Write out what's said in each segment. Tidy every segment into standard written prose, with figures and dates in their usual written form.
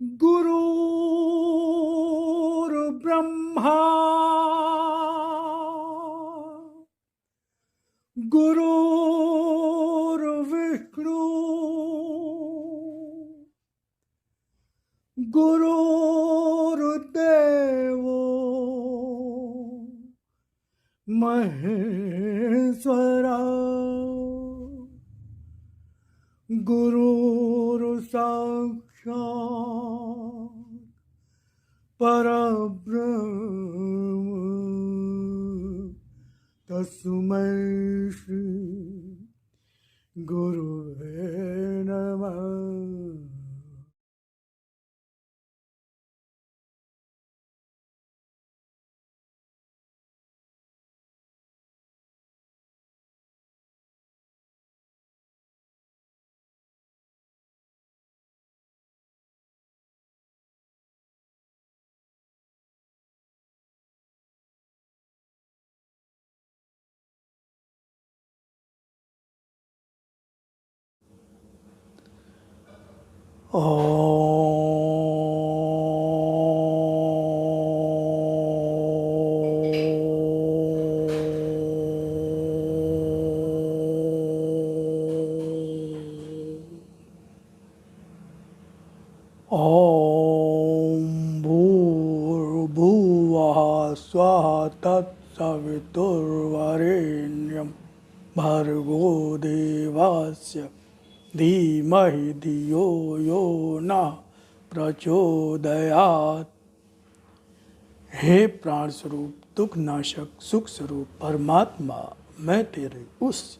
गुरुर्ब्रह्मा गुरुर्विष्णु गुरुर्देवो महेश्वरा गुरुर्साक्षात् परब्रह्म तस्मै श्री गुरुवे नमः। ॐ भूर्भुवः स्वः तत्सवितुर्वरेण्यं भर्गो देवस्य धीमहि धियो यो नः प्रचोदयात्। हे प्राण स्वरूप, दुख नाशक, सुख स्वरूप परमात्मा, मैं तेरे उस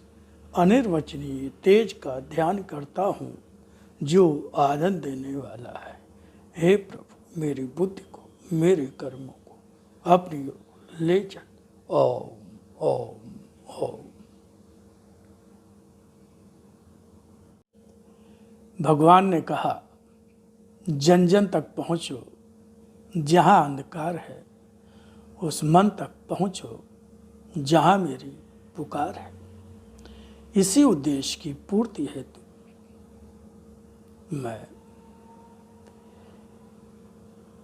अनिर्वचनीय तेज का ध्यान करता हूँ जो आनंद देने वाला है। हे प्रभु, मेरी बुद्धि को, मेरे कर्मों को अपनी ओर ले चल। ओम ओम ओम। भगवान ने कहा, जन जन तक पहुँचो, जहाँ अंधकार है उस मन तक पहुँचो जहाँ मेरी पुकार है। इसी उद्देश्य की पूर्ति हेतु मैं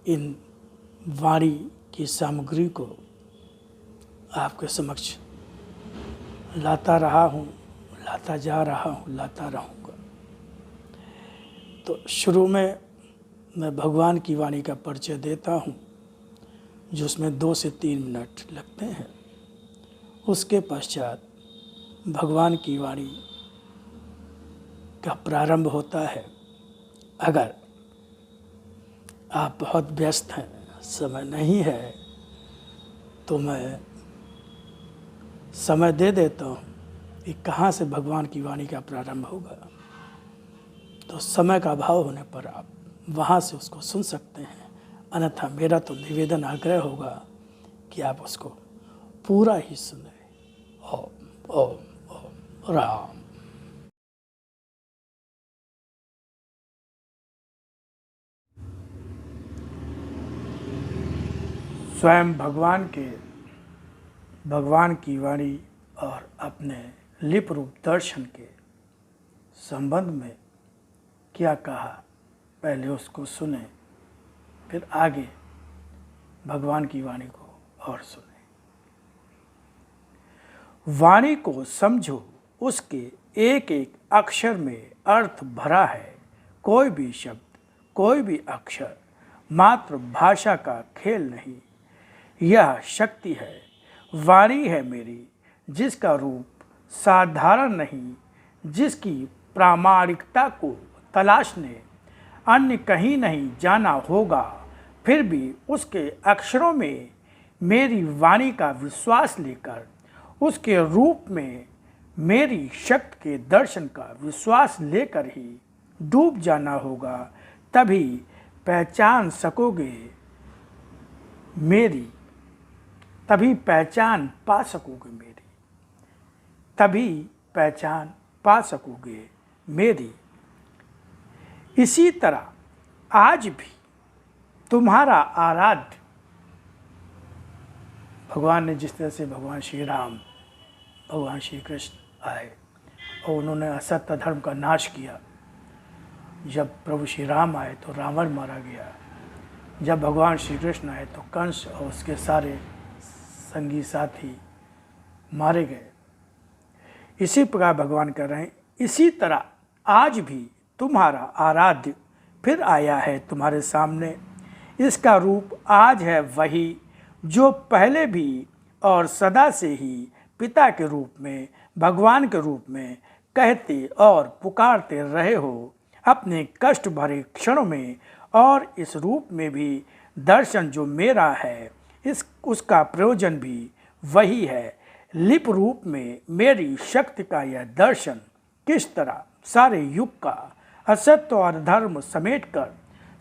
इन वाणी की सामग्री को आपके समक्ष लाता रहा हूँ, लाता जा रहा हूँ, लाता रहूँगा। तो शुरू में मैं भगवान की वाणी का परिचय देता हूँ, जिसमें 2 से 3 मिनट लगते हैं। उसके पश्चात भगवान की वाणी का प्रारंभ होता है। अगर आप बहुत व्यस्त हैं, समय नहीं है, तो मैं समय दे देता हूँ कि कहाँ से भगवान की वाणी का प्रारंभ होगा। तो समय का अभाव होने पर आप वहाँ से उसको सुन सकते हैं, अन्यथा मेरा तो निवेदन आग्रह होगा कि आप उसको पूरा ही सुने। ओम ओम ओम राम। स्वयं भगवान की वाणी और अपने लिप रूप दर्शन के संबंध में क्या कहा, पहले उसको सुने, फिर आगे भगवान की वाणी को और सुने। वाणी को समझो, उसके एक एक अक्षर में अर्थ भरा है। कोई भी शब्द, कोई भी अक्षर मात्र भाषा का खेल नहीं, यह शक्ति है। वाणी है मेरी, जिसका रूप साधारण नहीं, जिसकी प्रामाणिकता को तलाशने अन्य कहीं नहीं जाना होगा, फिर भी उसके अक्षरों में मेरी वाणी का विश्वास लेकर, उसके रूप में मेरी शक्ति के दर्शन का विश्वास लेकर ही डूब जाना होगा। तभी पहचान सकोगे मेरी, तभी पहचान पा सकोगे मेरी, तभी पहचान पा सकोगे मेरी। इसी तरह आज भी तुम्हारा आराध्य भगवान ने, जिस तरह से भगवान श्री राम, भगवान श्री कृष्ण आए और उन्होंने असत्य धर्म का नाश किया, जब प्रभु श्री राम आए तो रावण मारा गया, जब भगवान श्री कृष्ण आए तो कंस और उसके सारे संगी साथी मारे गए। इसी प्रकार भगवान कर रहे हैं, इसी तरह आज भी तुम्हारा आराध्य फिर आया है तुम्हारे सामने। इसका रूप आज है वही जो पहले भी और सदा से ही पिता के रूप में, भगवान के रूप में कहते और पुकारते रहे हो अपने कष्ट भरे क्षणों में। और इस रूप में भी दर्शन जो मेरा है उसका प्रयोजन भी वही है। लिप रूप में मेरी शक्ति का यह दर्शन किस तरह सारे युग का असत्य और धर्म समेटकर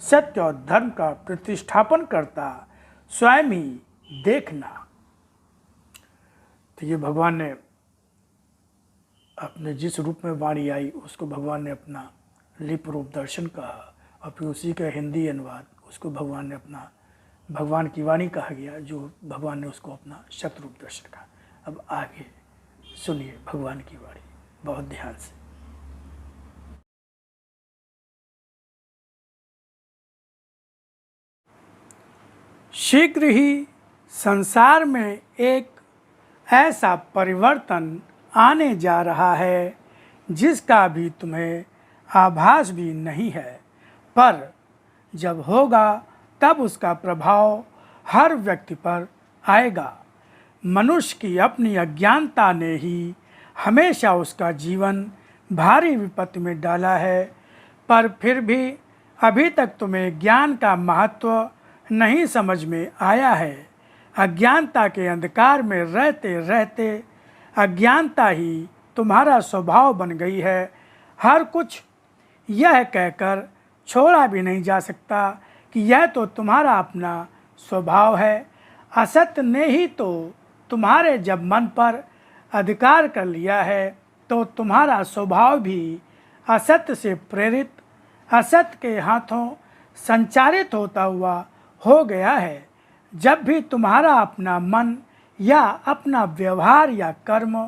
सत्य और धर्म का प्रतिष्ठापन करता स्वयं ही देखना। तो ये भगवान ने अपने जिस रूप में वाणी आई उसको भगवान ने अपना लिप रूप दर्शन कहा, और फिर उसी का हिंदी अनुवाद उसको भगवान ने अपना भगवान की वाणी कहा गया, जो भगवान ने उसको अपना शत रूप दर्शन कहा। अब आगे सुनिए भगवान की वाणी बहुत ध्यान से। शीघ्र ही संसार में एक ऐसा परिवर्तन आने जा रहा है जिसका भी तुम्हें आभास भी नहीं है, पर जब होगा तब उसका प्रभाव हर व्यक्ति पर आएगा। मनुष्य की अपनी अज्ञानता ने ही हमेशा उसका जीवन भारी विपत्ति में डाला है, पर फिर भी अभी तक तुम्हें ज्ञान का महत्व नहीं समझ में आया है। अज्ञानता के अंधकार में रहते रहते अज्ञानता ही तुम्हारा स्वभाव बन गई है। हर कुछ यह कहकर छोड़ा भी नहीं जा सकता कि यह तो तुम्हारा अपना स्वभाव है। असत्य ने ही तो तुम्हारे जब मन पर अधिकार कर लिया है तो तुम्हारा स्वभाव भी असत्य से प्रेरित, असत्य के हाथों संचारित होता हुआ हो गया है। जब भी तुम्हारा अपना मन या अपना व्यवहार या कर्म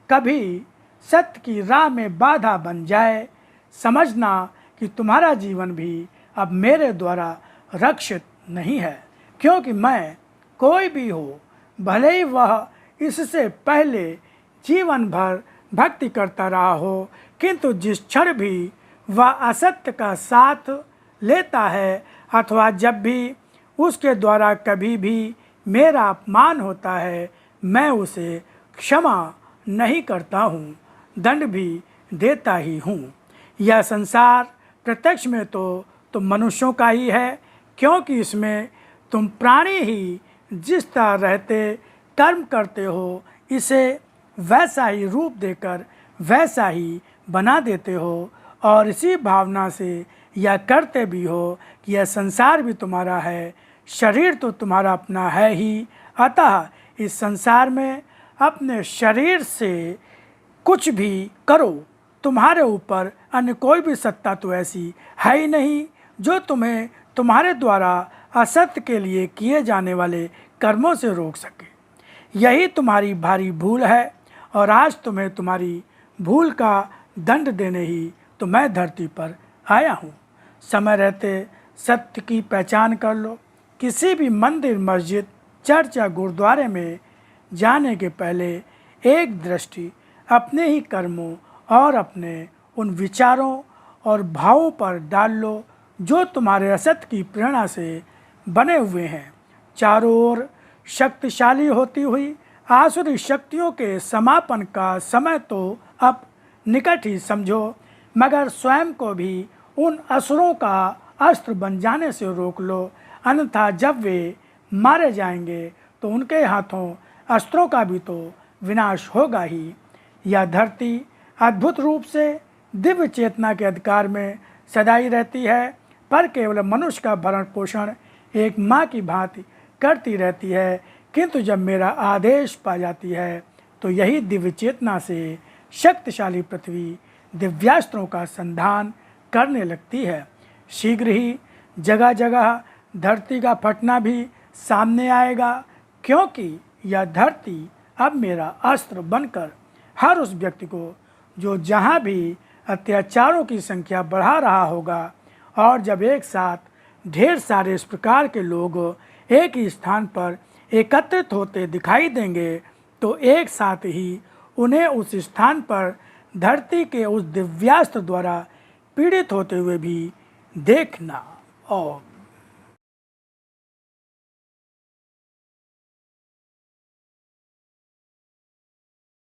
कभी सत्य की राह में बाधा बन जाए, समझना कि तुम्हारा जीवन भी अब मेरे द्वारा रक्षित नहीं है, क्योंकि मैं कोई भी हो, भले ही वह इससे पहले जीवन भर भक्ति करता रहा हो, किंतु जिस क्षण भी वह असत्य का साथ लेता है अथवा जब भी उसके द्वारा कभी भी मेरा अपमान होता है, मैं उसे क्षमा नहीं करता हूँ, दंड भी देता ही हूँ। यह संसार प्रत्यक्ष में तो तुम मनुष्यों का ही है, क्योंकि इसमें तुम प्राणी ही जिस तरह रहते कर्म करते हो, इसे वैसा ही रूप देकर वैसा ही बना देते हो, और इसी भावना से यह करते भी हो कि यह संसार भी तुम्हारा है, शरीर तो तुम्हारा अपना है ही। अतः इस संसार में अपने शरीर से कुछ भी करो, तुम्हारे ऊपर अन्य कोई भी सत्ता तो ऐसी है ही नहीं जो तुम्हें तुम्हारे द्वारा असत्य के लिए किए जाने वाले कर्मों से रोक सके। यही तुम्हारी भारी भूल है, और आज तुम्हें तुम्हारी भूल का दंड देने ही तो मैं धरती पर आया हूँ। समय रहते सत्य की पहचान कर लो। किसी भी मंदिर, मस्जिद, चर्च या गुरुद्वारे में जाने के पहले एक दृष्टि अपने ही कर्मों और अपने उन विचारों और भावों पर डाल लो जो तुम्हारे असत्य की प्रेरणा से बने हुए हैं। चारों ओर शक्तिशाली होती हुई आसुरी शक्तियों के समापन का समय तो अब निकट ही समझो, मगर स्वयं को भी उन असुरों का अस्त्र बन जाने से रोक लो, अन्यथा जब वे मारे जाएंगे तो उनके हाथों अस्त्रों का भी तो विनाश होगा ही। यह धरती अद्भुत रूप से दिव्य चेतना के अधिकार में सदाई रहती है, पर केवल मनुष्य का भरण पोषण एक माँ की भांति करती रहती है, किंतु जब मेरा आदेश पा जाती है तो यही दिव्य चेतना से शक्तिशाली पृथ्वी दिव्यास्त्रों का संधान करने लगती है। शीघ्र ही जगह जगह धरती का फटना भी सामने आएगा, क्योंकि यह धरती अब मेरा अस्त्र बनकर हर उस व्यक्ति को जो जहाँ भी अत्याचारों की संख्या बढ़ा रहा होगा, और जब एक साथ ढेर सारे इस प्रकार के लोग एक ही स्थान पर एकत्रित होते दिखाई देंगे तो एक साथ ही उन्हें उस स्थान पर धरती के उस दिव्यास्त्र द्वारा पीड़ित होते हुए भी देखना। और